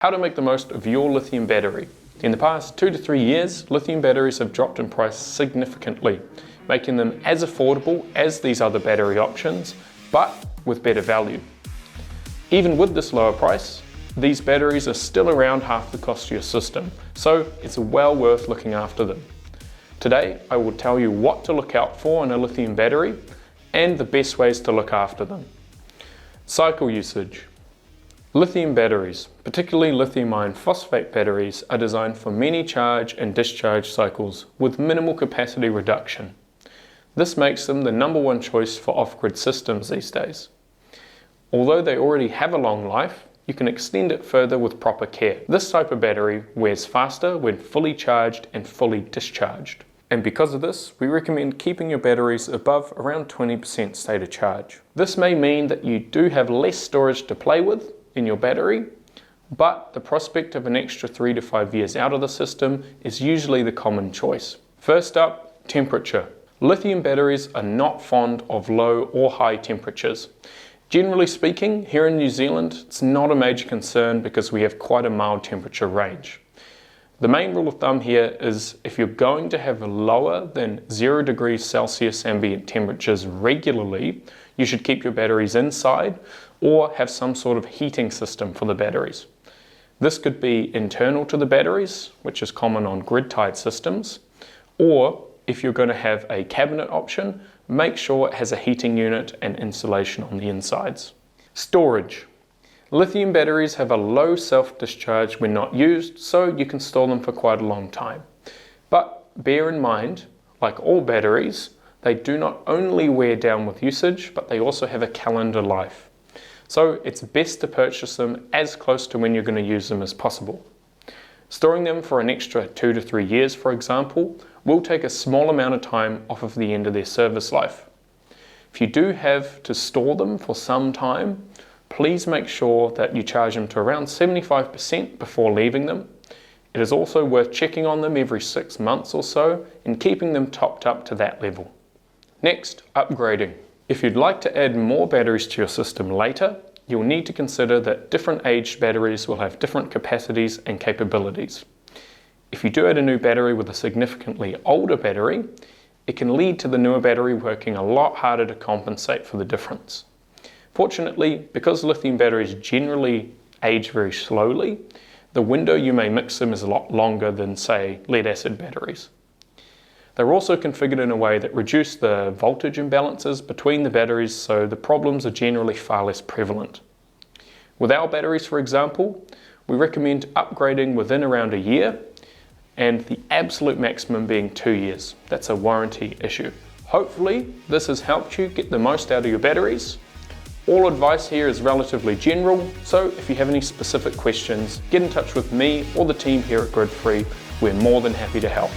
How to make the most of your lithium battery. In the past 2 to 3 years, lithium batteries have dropped in price significantly, making them as affordable as these other battery options, but with better value. Even with this lower price, these batteries are still around half the cost of your system, so it's well worth looking after them. Today, I will tell you what to look out for in a lithium battery and the best ways to look after them. Cycle usage. Lithium batteries, particularly lithium iron phosphate batteries, are designed for many charge and discharge cycles with minimal capacity reduction. This makes them the #1 choice for off-grid systems these days. Although they already have a long life, you can extend it further with proper care. This type of battery wears faster when fully charged and fully discharged. And because of this, we recommend keeping your batteries above around 20% state of charge. This may mean that you do have less storage to play with in your battery, but the prospect of an extra 3 to 5 years out of the system is usually the common choice. First up, temperature. Lithium batteries are not fond of low or high temperatures. Generally speaking, here in New Zealand, it's not a major concern because we have quite a mild temperature range. The main rule of thumb here is if you're going to have lower than 0 degrees Celsius ambient temperatures regularly, you should keep your batteries inside or have some sort of heating system for the batteries. This could be internal to the batteries, which is common on grid-tied systems, or if you're going to have a cabinet option, make sure it has a heating unit and insulation on the insides. Storage. Lithium batteries have a low self-discharge when not used, so you can store them for quite a long time. But bear in mind, like all batteries, they do not only wear down with usage, but they also have a calendar life. So it's best to purchase them as close to when you're going to use them as possible. Storing them for an extra 2 to 3 years, for example, will take a small amount of time off of the end of their service life. If you do have to store them for some time, please make sure that you charge them to around 75% before leaving them. It is also worth checking on them every 6 months or so and keeping them topped up to that level. Next, upgrading. If you'd like to add more batteries to your system later, you'll need to consider that different aged batteries will have different capacities and capabilities. If you do add a new battery with a significantly older battery, it can lead to the newer battery working a lot harder to compensate for the difference. Fortunately, because lithium batteries generally age very slowly, the window you may mix them is a lot longer than, say, lead-acid batteries. They're also configured in a way that reduce the voltage imbalances between the batteries, so the problems are generally far less prevalent. With our batteries, for example, we recommend upgrading within around a year, and the absolute maximum being 2 years. That's a warranty issue. Hopefully, this has helped you get the most out of your batteries. All advice here is relatively general, so if you have any specific questions, get in touch with me or the team here at GridFree. We're more than happy to help.